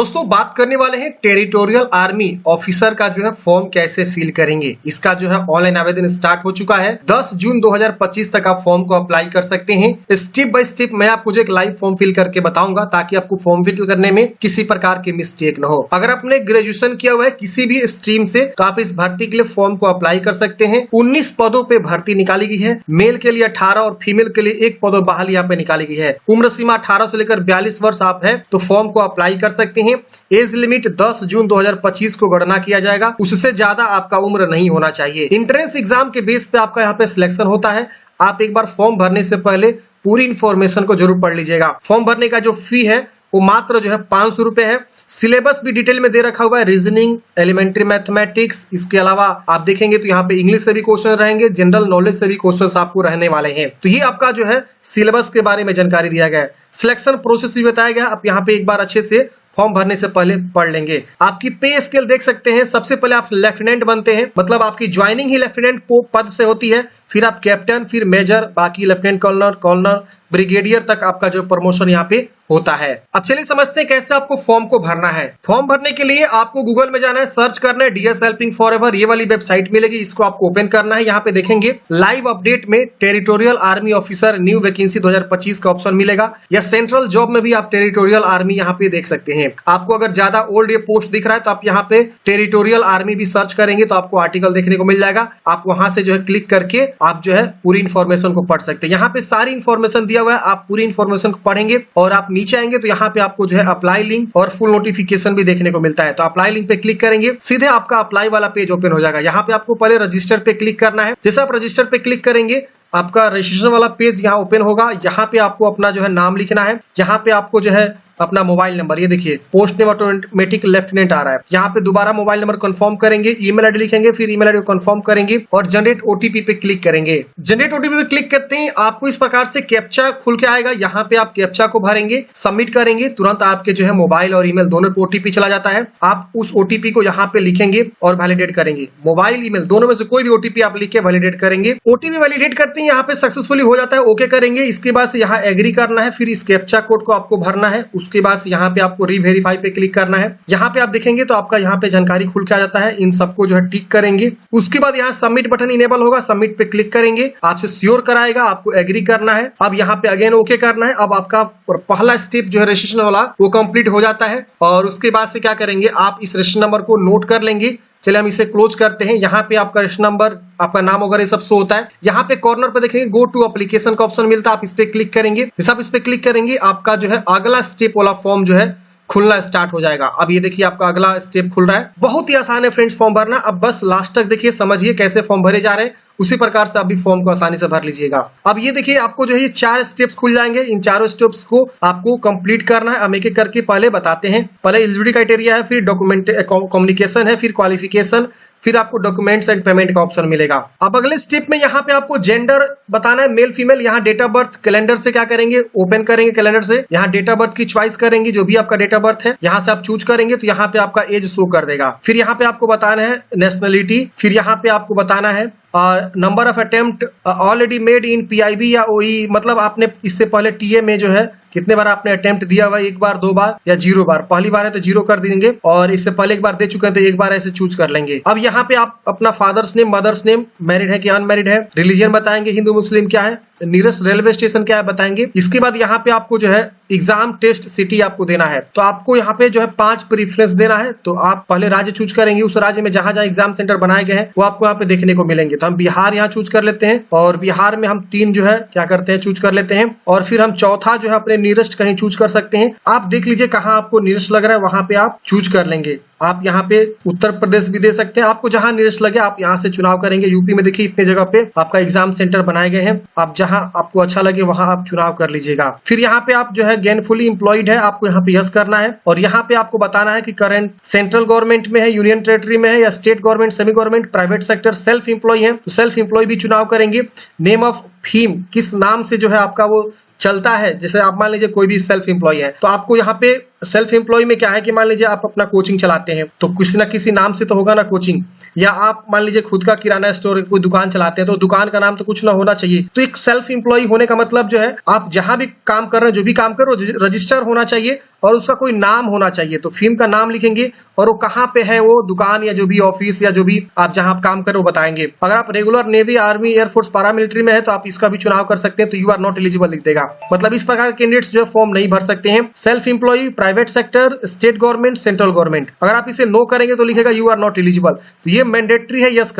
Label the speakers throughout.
Speaker 1: दोस्तों बात करने वाले हैं टेरिटोरियल आर्मी ऑफिसर का जो है फॉर्म कैसे फिल करेंगे। इसका जो है ऑनलाइन आवेदन स्टार्ट हो चुका है। 10 जून 2025 तक आप फॉर्म को अप्लाई कर सकते हैं। स्टेप बाय स्टेप मैं आपको जो एक लाइव फॉर्म फिल करके बताऊंगा ताकि आपको फॉर्म फिल करने में किसी प्रकार की मिस्टेक न हो। अगर आपने ग्रेजुएशन किया हुआ है किसी भी स्ट्रीम से तो आप इस भर्ती के लिए फॉर्म को अप्लाई कर सकते हैं। 19 पदों पे भर्ती निकाली गई है। मेल के लिए 18 और फीमेल के लिए 1 पद बहाली यहाँ पे निकाली गई है। उम्र सीमा 18 से लेकर 42 वर्ष आप है तो फॉर्म को अप्लाई कर सकते हैं। एज लिमिट 10 जून 2025 को गणना किया जाएगा, उससे ज्यादा आपका उम्र नहीं होना चाहिए। इंट्रेंस एग्जाम के बेस पे आपका यहाँ पे सिलेक्शन होता है। आप एक बार फॉर्म भरने से पहले पूरी इंफॉर्मेशन को जरूर पढ़ लीजिएगा। फॉर्म भरने का जो फी है वो मात्र जो है 500 रुपए है। सिलेबस भी डिटेल में दे रखा हुआ है, रीजनिंग, एलिमेंट्री मैथमेटिक्स। इसके अलावा आप देखेंगे तो यहाँ पे इंग्लिश से भी क्वेश्चन रहेंगे, जनरल नॉलेज से भी क्वेश्चंस आपको रहने वाले हैं। तो ये आपका जो है सिलेबस के बारे में जानकारी दिया गया है। सिलेक्शन प्रोसेस भी बताया गया है। आप यहाँ पे एक बार अच्छे से फॉर्म भरने से पहले पढ़ लेंगे। आपकी पे स्केल देख सकते हैं। सबसे पहले आप लेफ्टिनेंट बनते हैं, मतलब आपकी ज्वाइनिंग ही लेफ्टिनेंट पद से होती है। फिर आप कैप्टन, फिर मेजर, बाकी लेफ्टिनेंट कर्नल, ब्रिगेडियर तक आपका जो प्रमोशन यहाँ पे होता है। अब चलिए समझते हैं कैसे आपको फॉर्म को भरना है। फॉर्म भरने के लिए आपको गूगल में जाना है, सर्च करना है डीएस हेल्पिंग फॉरएवर। ये वाली वेबसाइट मिलेगी, इसको आपको ओपन करना है। यहाँ पे देखेंगे लाइव अपडेट में territorial army officer new vacancy 2025 का ऑप्शन मिलेगा, या सेंट्रल जॉब में भी आप टेरिटोरियल आर्मी यहाँ पे देख सकते हैं। आपको अगर ज्यादा ओल्ड ये पोस्ट दिख रहा है तो आप यहाँ पे टेरिटोरियल आर्मी भी सर्च करेंगे तो आपको आर्टिकल देखने को मिल जाएगा। आप वहां से जो है क्लिक करके आप जो है पूरी इंफॉर्मेशन को पढ़ सकते हैं। यहाँ पे सारी इंफॉर्मेशन दिया हुआ है, आप पूरी इंफॉर्मेशन को पढ़ेंगे और आप नीचे आएंगे तो यहाँ पे आपको जो है अप्लाई लिंक और फुल नोटिफिकेशन भी देखने को मिलता है। तो अप्लाई लिंक पे क्लिक करेंगे, सीधे आपका अप्लाई वाला पेज ओपन हो जाएगा। यहाँ पे आपको पहले रजिस्टर पे क्लिक करना है। जैसे आप रजिस्टर पे क्लिक करेंगे आपका रजिस्ट्रेशन वाला पेज यहाँ ओपन होगा। यहाँ पे आपको अपना जो है नाम लिखना है। यहाँ पे आपको जो है अपना मोबाइल नंबर, ये देखिए पोस्ट नेम ऑटोमेटिक लेफ्टिनेंट आ रहा है। यहाँ पे दोबारा मोबाइल नंबर कंफर्म करेंगे, ईमेल आईडी लिखेंगे, फिर ईमेल आईडी को कंफर्म करेंगे और जनरेट ओटीपी पे क्लिक करेंगे। जनरेट ओटीपी पे क्लिक करते ही आपको इस प्रकार से कैप्चा खुल के आएगा। यहाँ पे आप कैप्चा को भरेंगे, सबमिट करेंगे, तुरंत आपके जो है मोबाइल और ईमेल दोनों पे ओटीपी चला जाता है। आप उस ओटीपी को यहाँ पे लिखेंगे और वैलिडेट करेंगे। मोबाइल ईमेल दोनों में से कोई भी ओटीपी आप लिख के वैलिडेट करेंगे। ओटीपी वैलिडेट करते हैं, यहाँ पे सक्सेसफुली हो जाता है, ओके करेंगे। इसके बाद यहाँ एग्री करना है, फिर इस कैप्चा कोड को आपको भरना है। उसके बाद यहाँ पे आपको रीवेरीफाई पे क्लिक करना है। यहाँ पे आप देखेंगे तो आपका यहाँ पे जानकारी खुल के आ जाता है। इन सबको जो है टिक करेंगे। उसके बाद यहाँ सबमिट बटन इनेबल होगा, सबमिट पे क्लिक करेंगे, आपसे श्योर कराएगा, आपको एग्री करना है। अब यहाँ पे अगेन ओके करना है। अब आपका पहला स्टेप जो है रजिस्ट्रेशन वाला वो कंप्लीट हो जाता है। और उसके बाद से क्या करेंगे, आप इस रजिस्ट्रेशन नंबर को नोट कर लेंगे। चलिए हम इसे क्लोज करते हैं। यहाँ पे आपका रजिस्ट्रेशन नंबर, आपका नाम वगैरह सब शो होता है। यहाँ पे कॉर्नर पे देखेंगे गो टू एप्लीकेशन का ऑप्शन मिलता है, आप इस पे क्लिक करेंगे। जैसे आप इस पे क्लिक करेंगे आपका जो है अगला स्टेप वाला फॉर्म जो है खुलना स्टार्ट हो जाएगा। अब ये देखिए आपका अगला स्टेप खुल रहा है। बहुत ही आसान है फ्रेंड्स फॉर्म भरना। अब बस लास्ट तक देखिए, समझिए कैसे फॉर्म भरे जा रहे हैं, उसी प्रकार से आप भी फॉर्म को आसानी से भर लीजिएगा। अब ये देखिए आपको जो है ये 4 स्टेप्स खुल जाएंगे। इन चारों स्टेप्स को आपको कंप्लीट करना है। हम एक एक करके पहले बताते हैं। पहले एलिजिबिलिटी क्राइटेरिया है, फिर डॉक्यूमेंट कम्युनिकेशन है, फिर क्वालिफिकेशन, फिर आपको डॉक्यूमेंट्स एंड पेमेंट का ऑप्शन मिलेगा। अब अगले स्टेप में यहाँ पे आपको जेंडर बताना है, मेल फीमेल। यहाँ डेट ऑफ बर्थ कैलेंडर से क्या करेंगे, ओपन करेंगे कैलेंडर से, यहाँ डेट ऑफ बर्थ की चॉइस करेंगे, जो भी आपका डेट ऑफ बर्थ है यहाँ से आप चूज करेंगे तो यहाँ पे आपका एज शो कर देगा। फिर यहाँ पे आपको बताना है नेशनलिटी, फिर यहाँ पे आपको बताना है number of attempt already made in PIB या ओई, मतलब आपने इससे पहले टीए में जो है कितने बार आपने अटेम्प्ट दिया हुआ है, 1 बार, 2 बार या 0 बार। पहली बार है तो 0 कर देंगे और इससे पहले 1 बार दे चुके हैं तो 1 बार ऐसे चूज कर लेंगे। अब यहाँ पे आप अपना father's name, mother's name, married है कि अनमैरिड है, रिलीजन बताएंगे, हिंदू मुस्लिम क्या है, नियरेस्ट रेलवे स्टेशन क्या है बताएंगे। इसके बाद यहाँ पे आपको जो है एग्जाम टेस्ट सिटी आपको देना है। तो आपको यहाँ पे जो है 5 प्रीफरेंस देना है। तो आप पहले राज्य चूज करेंगे, उस राज्य में जहां जहां एग्जाम सेंटर बनाए गए हैं वो आपको यहाँ पे देखने को मिलेंगे। तो हम बिहार यहाँ चूज कर लेते हैं और बिहार में हम 3 जो है क्या करते हैं चूज कर लेते हैं। और फिर हम चौथा जो है अपने नियरेस्ट कहीं चूज कर सकते हैं। आप देख लीजिए कहाँ आपको नियरेस्ट लग रहा है, वहां पे आप चूज कर लेंगे। आप यहाँ पे उत्तर प्रदेश भी दे सकते हैं, आपको जहां नियरेस्ट लगे आप यहाँ से चुनाव करेंगे। यूपी में देखिए इतने जगह पे आपका एग्जाम सेंटर बनाए गए हैं, आप जहां आपको अच्छा लगे वहां आप चुनाव कर लीजिएगा। फिर यहाँ पे आप जो है गेनफुली एम्प्लॉयड है, आपको यहाँ पे यस करना है। और यहाँ पे आपको बताना है कि करंट सेंट्रल गवर्नमेंट में है, यूनियन टेरिटरी में है, या state government, semi government, private sector, self employ है तो सेल्फ एम्प्लॉय भी चुनाव करेंगे। नेम ऑफ फीम, किस नाम से जो है आपका वो चलता है। जैसे आप मान लीजिए कोई भी सेल्फ एम्प्लॉय है तो आपको यहाँ पे सेल्फ एम्प्लॉय में क्या है कि मान लीजिए आप अपना कोचिंग चलाते हैं तो किसी ना किसी नाम से तो होगा ना कोचिंग, या आप मान लीजिए खुद का किराना स्टोर कोई दुकान चलाते हैं तो दुकान का नाम तो कुछ ना होना चाहिए। तो एक सेल्फ एम्प्लॉय होने का मतलब जो है आप जहां भी काम कर रहे हैं, जो भी काम कर रहे हो रजिस्टर होना चाहिए और उसका कोई नाम होना चाहिए। तो फिल्म का नाम लिखेंगे और वो कहाँ पे है, वो दुकान या जो भी ऑफिस या जो भी आप जहां आप काम करें वो बताएंगे। अगर आप regular navy, army, air force, paramilitary में है तो आप इसका भी चुनाव कर सकते हैं। तो यू आर नॉट एलिजिबल लिख देगा। मतलब इस प्रकार के कैंडिडेट्स जो है फॉर्म नहीं भर सकते हैं। Self employ, private sector, state government, central government, अगर आप इसे नो करेंगे तो लिखेगा यू आर नॉट एलिजिबल। तो ये मैंडेटरी है, यस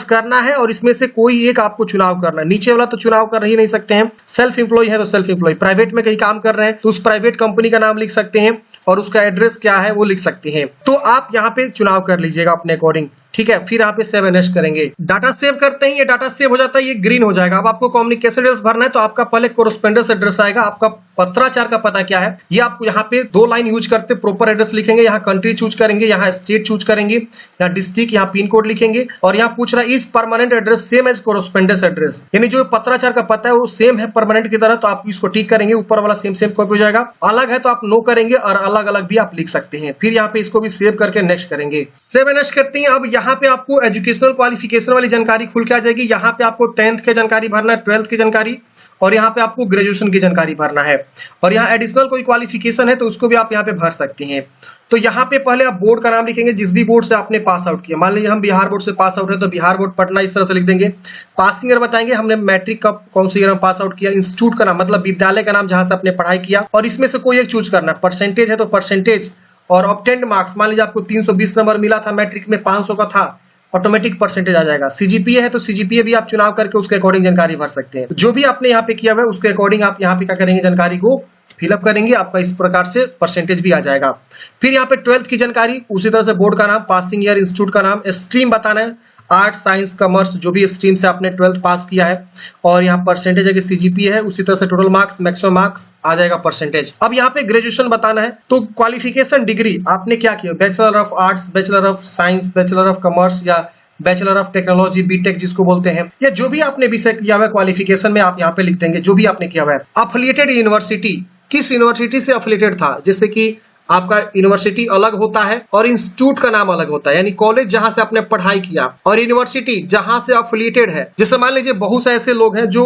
Speaker 1: करना है और इसमें से कोई एक आपको चुनाव करना है। नीचे वाला तो चुनाव कर ही नहीं सकते हैं। सेल्फ एम्प्लॉय है तो सेल्फ एम्प्लॉय, प्राइवेट में कहीं काम कर रहे हैं तो उस प्राइवेट कंपनी का नाम लिख सकते हैं और उसका एड्रेस क्या है वो लिख सकते हैं। तो आप यहाँ पे चुनाव कर लीजिएगा अपने अकॉर्डिंग, ठीक है। फिर यहाँ पे सेव एंड नेक्स्ट करेंगे। डाटा सेव करते हैं, ये डाटा सेव हो जाता है, ये ग्रीन हो जाएगा। अब आपको कम्युनिकेशन एड्रेस भरना है तो आपका पहले कोरेस्पोंडेंस एड्रेस आएगा। आपका पत्राचार का पता क्या है, ये आपको यहाँ पे 2 लाइन यूज करते प्रॉपर एड्रेस लिखेंगे। यहाँ कंट्री चूज करेंगे, यहाँ स्टेट चूज करेंगे, यहाँ डिस्ट्रिक्ट, यहाँ पिन कोड लिखेंगे और यहाँ पूछ रहा है is permanent address same as correspondence address, यानी जो पत्राचार का पता है वो सेम है परमानेंट की तरह। तो आप इसको टिक करेंगे, ऊपर वाला सेम कॉपी हो जाएगा। अलग है तो आप नो करेंगे और अलग अलग भी आप लिख सकते हैं। फिर यहाँ पे इसको भी सेव करके नेक्स्ट करेंगे। सेव एंड नेक्स्ट करते हैं। अब यहाँ पे आपको एजुकेशनल क्वालिफिकेशन वाली जानकारी खुल के आ जाएगी। यहाँ पे आपको 10th की जानकारी भरना है, 12th की जानकारी और यहाँ पे आपको ग्रेजुएशन की जानकारी भरना है। और यहाँ एडिशनल कोई क्वालिफिकेशन है तो उसको भी आप यहाँ पे भर सकते हैं। तो यहाँ पे पहले आप बोर्ड का नाम लिखेंगे, जिस भी बोर्ड से आपने पास आउट किया। मान लीजिए हम बिहार बोर्ड से पास आउट है तो बिहार बोर्ड पटना इस तरह से लिख देंगे। पासिंग ईयर बताएंगे, हमने मैट्रिक कब कौन से ईयर में पास आउट किया। इंस्टीट्यूट का नाम मतलब विद्यालय का नाम जहां से आपने पढ़ाई किया और इसमें से कोई एक चूज करना। परसेंटेज है तो परसेंटेज और ऑब्टेन्ड मार्क्स, मान लीजिए आपको 320 नंबर मिला था, मैट्रिक में 500 का था, ऑटोमेटिक परसेंटेज आ जाएगा। सीजीपीए है तो सीजीपीए भी आप चुनाव करके उसके अकॉर्डिंग जानकारी भर सकते हैं। जो भी आपने यहाँ पे किया हुआ है उसके अकॉर्डिंग आप यहाँ पे क्या करेंगे, जानकारी को फिलअप करेंगे। आपका इस प्रकार से परसेंटेज भी आ जाएगा। फिर यहाँ पे 12th की जानकारी, उसी तरह से बोर्ड का नाम, पासिंग ईयर, इंस्टीट्यूट का नाम, स्ट्रीम बताना है, आर्ट, साइंस, कॉमर्स, जो भी स्ट्रीम से आपने 12th पास किया है और यहाँ परसेंटेज है कि सीजीपीए है, उसी तरह से टोटल मार्क्स, मैक्सिमम मार्क्स आ जाएगा परसेंटेज। अब यहाँ पे ग्रेजुएशन बताना है तो क्वालिफिकेशन डिग्री आपने क्या किया, bachelor of arts, bachelor of science, bachelor of commerce या बैचलर ऑफ टेक्नोलॉजी, बीटेक जिसको बोलते हैं, या जो भी आपने विषय किया हुआ है क्वालिफिकेशन में आप यहाँ पे लिख देंगे जो भी आपने किया हुआ है। अफिलिएटेड यूनिवर्सिटी, किस यूनिवर्सिटी से अफिलिएटेड था, जैसे कि आपका यूनिवर्सिटी अलग होता है और इंस्टीट्यूट का नाम अलग होता है, यानी कॉलेज जहां से आपने पढ़ाई किया और यूनिवर्सिटी जहां से अफिलिएटेड है। जैसे मान लीजिए बहुत से ऐसे लोग हैं जो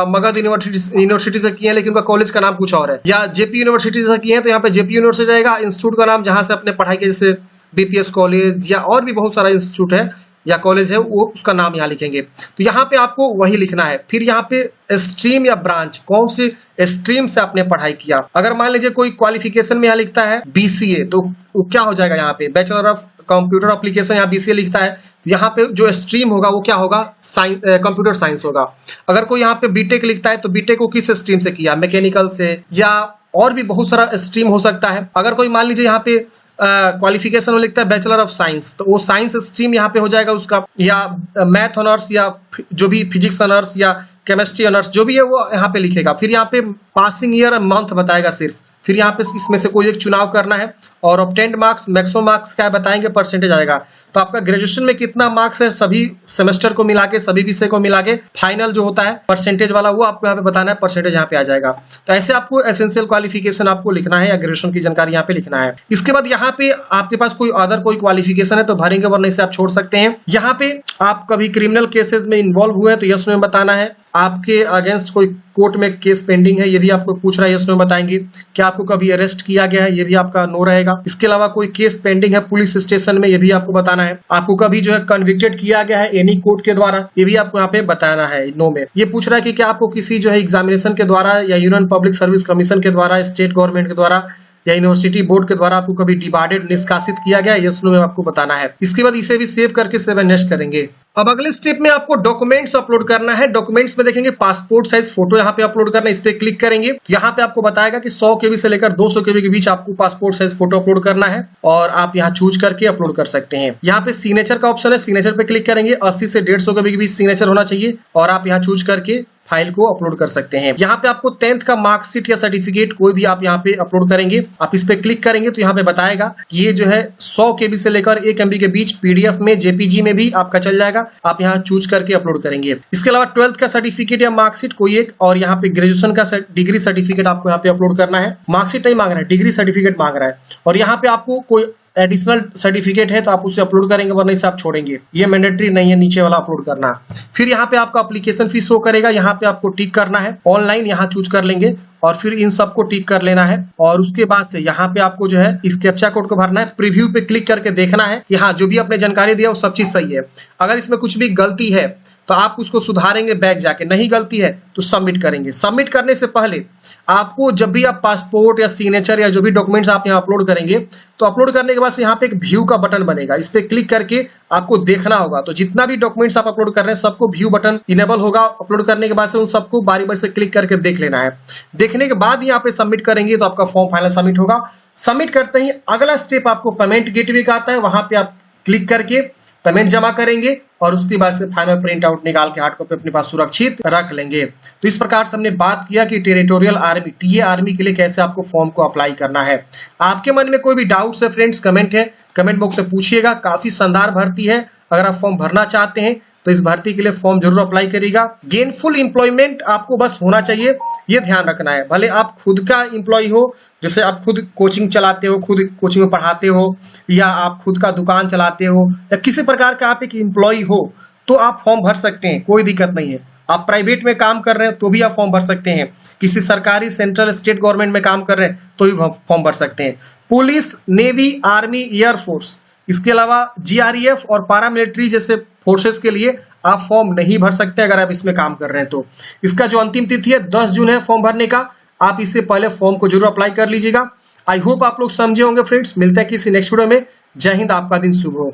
Speaker 1: मगध यूनिवर्सिटी से किए हैं लेकिन उनका कॉलेज का नाम कुछ और है, या जेपी यूनिवर्सिटी से किए हैं तो यहाँ पे जेपी यूनिवर्सिटी रहेगा। इंस्टीट्यूट का नाम जहां से आपने पढ़ाई की, जैसे बीपीएस कॉलेज या और भी बहुत सारा इंस्टीट्यूट है या कॉलेज है, वो उसका नाम यहाँ लिखेंगे। तो यहाँ पे आपको वही लिखना है। फिर यहाँ पे स्ट्रीम या ब्रांच, कौन सी स्ट्रीम से आपने पढ़ाई किया। अगर मान लीजिए कोई क्वालिफिकेशन में यहाँ लिखता है बीसीए तो वो क्या हो जाएगा, यहाँ पे बैचलर ऑफ कंप्यूटर एप्लीकेशन, यहाँ बीसीए लिखता है, यहाँ पे जो स्ट्रीम होगा वो क्या होगा, कंप्यूटर साइंस होगा। अगर कोई यहाँ पे बीटेक लिखता है तो बीटेक को किस स्ट्रीम से किया, मैकेनिकल से या और भी बहुत सारा स्ट्रीम हो सकता है। अगर कोई मान लीजिए यहाँ पे क्वालिफिकेशन में लिखता है बैचलर ऑफ साइंस तो वो साइंस स्ट्रीम यहाँ पे हो जाएगा उसका, या मैथ ऑनर्स या जो भी फिजिक्स ऑनर्स या केमिस्ट्री ऑनर्स जो भी है वो यहाँ पे लिखेगा। फिर यहाँ पे पासिंग ईयर मंथ बताएगा सिर्फ। फिर यहाँ पे इसमें से कोई एक चुनाव करना है और ऑब्टेन्ड मार्क्स, मैक्सिमम मार्क्स क्या बताएंगे, परसेंटेज आएगा। तो आपका ग्रेजुएशन में कितना मार्क्स है सभी सेमेस्टर को मिला के, सभी विषय को मिला के फाइनल जो होता है परसेंटेज वाला वो आपको यहाँ पे बताना है, परसेंटेज यहाँ पे आ जाएगा। तो ऐसे आपको एसेंशियल क्वालिफिकेशन आपको लिखना है या ग्रेजुएशन की जानकारी यहाँ पे लिखना है। इसके बाद यहाँ पे आपके पास कोई अदर कोई क्वालिफिकेशन है तो भरेंगे, वरना इसे आप छोड़ सकते हैं। यहाँ पे आप कभी क्रिमिनल केसेस में इन्वॉल्व हुए तो यस में बताना है। आपके अगेंस्ट कोई कोर्ट में केस पेंडिंग है ये भी आपको पूछ रहा है, यस में बताएंगे। क्या आपको कभी अरेस्ट किया गया है ये भी आपका नो रहेगा। इसके अलावा कोई केस पेंडिंग है पुलिस स्टेशन में ये भी आपको बताना है। आपको कभी जो है कन्विक्टेड किया गया है एनी कोर्ट के द्वारा ये भी आपको यहाँ पे बताना है, नो में। ये पूछ रहा है कि क्या आपको किसी जो है एग्जामिनेशन के द्वारा या यूनियन पब्लिक सर्विस कमीशन के द्वारा, स्टेट गवर्नमेंट के द्वारा या यूनिवर्सिटी बोर्ड के द्वारा आपको कभी डिबार्डेड, निष्कासित किया गया, यस नो में आपको बताना है। इसके बाद इसे भी सेव करके सेव एंड नेक्स्ट करेंगे। अब अगले स्टेप में आपको डॉक्यूमेंट्स अपलोड करना है। डॉक्यूमेंट्स में देखेंगे पासपोर्ट साइज फोटो यहाँ पे अपलोड करना है, इस पे क्लिक करेंगे। यहाँ पे आपको बताएगा कि 100 KB से लेकर 200 KB के बीच आपको पासपोर्ट साइज फोटो अपलोड करना है और आप यहाँ चूज करके अपलोड कर सकते हैं। यहाँ पे सिग्नेचर का ऑप्शन है, सिग्नेचर पे क्लिक करेंगे। 80 से 150 KB के बीच सिग्नेचर होना चाहिए और आप यहाँ चूज करके फाइल को अपलोड कर सकते हैं। यहाँ पे आपको 10th का मार्कशीट या सर्टिफिकेट कोई भी आप यहाँ पे अपलोड करेंगे। आप इस पे क्लिक करेंगे तो यहाँ पे बताएगा ये जो है 100 KB से लेकर 1 MB के बीच पीडीएफ में, जेपीजी में भी आपका चल जाएगा। आप यहाँ चूज करके अपलोड करेंगे। इसके अलावा 12th का सर्टिफिकेट या मार्कशीट कोई एक, और यहाँ पे ग्रेजुएशन का डिग्री सर्टिफिकेट आपको यहाँ पे अपलोड करना है। मार्कशीट नहीं मांग रहा है, डिग्री सर्टिफिकेट मांग रहा है। और यहाँ पे आपको कोई एडिशनल सर्टिफिकेट है तो आप उसे अपलोड करेंगे, वरना इसे आप छोड़ेंगे। ये मैंडेटरी नहीं है नीचे वाला अपलोड करना। फिर यहाँ पे आपका एप्लीकेशन फीस शो करेगा, यहाँ पे आपको टिक करना है ऑनलाइन, यहाँ चूज कर लेंगे और फिर इन सबको टिक कर लेना है। और उसके बाद से यहाँ पे आपको जो है इस कैप्चा कोड को भरना है। प्रीव्यू पे क्लिक करके देखना है कि हाँ जो भी आपने जानकारी दिया वो सब चीज सही है। अगर इसमें कुछ भी गलती है तो आप उसको सुधारेंगे बैक जाके, नहीं गलती है तो सबमिट करेंगे। सबमिट करने से पहले आपको जब भी आप पासपोर्ट या सिग्नेचर या जो भी डॉक्यूमेंट्स आप यहाँ अपलोड करेंगे तो अपलोड करने के बाद से यहाँ पे एक व्यू का बटन बनेगा, इस पे क्लिक करके आपको देखना होगा। तो जितना भी डॉक्यूमेंट्स आप अपलोड कर रहे हैं सबको व्यू बटन इनेबल होगा। अपलोड करने के बाद से उन सबको बारी बारी से क्लिक करके देख लेना है। देखने के बाद यहाँ पे सबमिट करेंगे तो आपका फॉर्म फाइनल सबमिट होगा। सबमिट करते ही अगला स्टेप आपको पेमेंट गेटवे का आता है, वहां पे आप क्लिक करके पेमेंट जमा करेंगे और उसके बाद से फाइनल प्रिंट आउट निकाल के हार्ड कॉपी अपने पास सुरक्षित रख लेंगे। तो इस प्रकार से हमने बात किया कि टेरिटोरियल आर्मी टीए आर्मी के लिए कैसे आपको फॉर्म को अप्लाई करना है। आपके मन में कोई भी डाउट्स है फ्रेंड्स, कमेंट बॉक्स में पूछिएगा। काफी शानदार भर्ती है, अगर आप फॉर्म भरना चाहते हैं तो इस भर्ती के लिए फॉर्म जरूर अप्लाई करिएगा। गेनफुल एम्प्लॉयमेंट आपको बस होना चाहिए, ये ध्यान रखना है। भले आप खुद का एम्प्लॉय हो, जैसे आप खुद कोचिंग चलाते हो, खुद कोचिंग में पढ़ाते हो, या आप खुद का दुकान चलाते हो, या किसी प्रकार का आप एक एम्प्लॉय हो तो आप फॉर्म भर सकते हैं, कोई दिक्कत नहीं है। आप प्राइवेट में काम कर रहे हैं तो भी आप फॉर्म भर सकते हैं। किसी सरकारी सेंट्रल स्टेट गवर्नमेंट में काम कर रहे हैं तो भी फॉर्म भर सकते हैं। पुलिस, नेवी, आर्मी, एयरफोर्स, इसके अलावा जीआरईएफ और पैरामिलिट्री जैसे फोर्सेस के लिए आप फॉर्म नहीं भर सकते अगर आप इसमें काम कर रहे हैं तो। इसका जो अंतिम तिथि है 10 जून है फॉर्म भरने का। आप इससे पहले फॉर्म को जरूर अप्लाई कर लीजिएगा। आई होप आप लोग समझे होंगे फ्रेंड्स। मिलते हैं किसी नेक्स्ट वीडियो में। जय हिंद, आपका दिन शुभ हो।